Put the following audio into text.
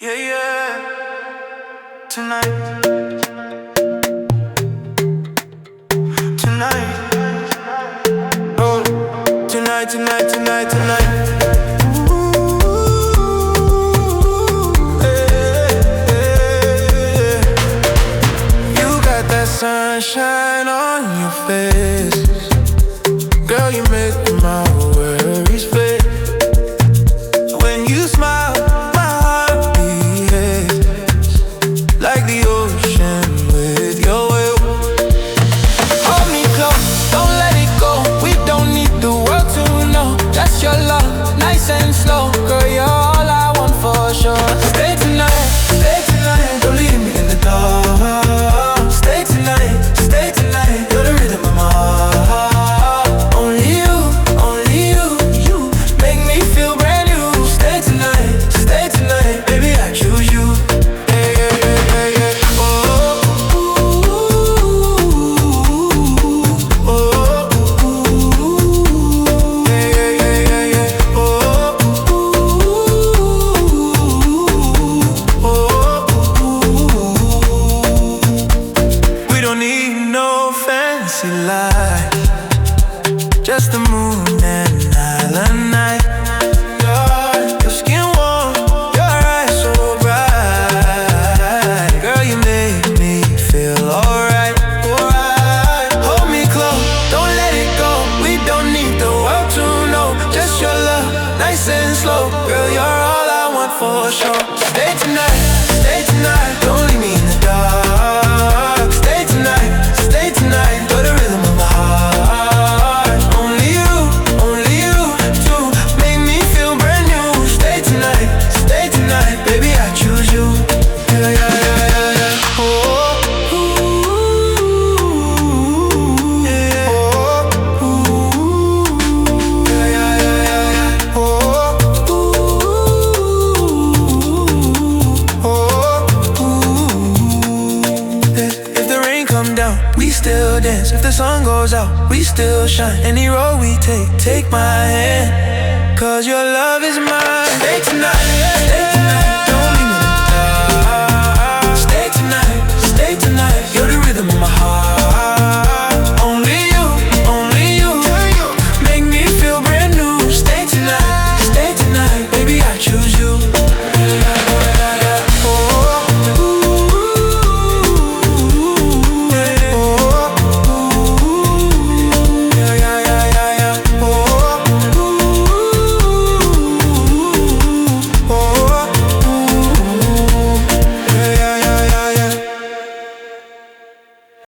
Yeah, yeah. Tonight, tonight, oh, tonight, tonight, tonight, tonight. Ooh, yeah, yeah. You got that sunshine on your face, girl. You make my worries fade. When you smile, my heart behaves like the ocean with your wave. Hold me close, don't let it go. We don't need the world to know. Just your love, nice and slow. Girl, you're all I want for sure. Stay tonight, don't leave me in the dark. Stay tonight, you're the rhythm of my heart. Only you, you make me feel brand new. Stay tonight, baby, I choose you. Yeah, yeah, yeah, yeah, yeah. Oh, ooh, oh, ooh, yeah, yeah, yeah, yeah, yeah. Oh, we don't need no fancy lights, just the moon and island night. Your skin warm, your eyes so bright. Girl, you make me feel alright. Hold me close, don't let it go. We don't need the world to know. Just your love, nice and slow. Girl, you're all I want for sure. Stay tonight, don't leave me in the dark. Stay tonight, you're the rhythm of my heart. Only you, to make me feel brand new. Stay tonight, baby, I choose you. Yeah, yeah, yeah, yeah, yeah. Oh, ooh, yeah. Oh, ooh, yeah, yeah, yeah, yeah, yeah. Oh, ooh, if the rain come down, we still dance. If the sun goes out, we still shine. Any road we take my hand, 'cause your love is mine. Stay tonight,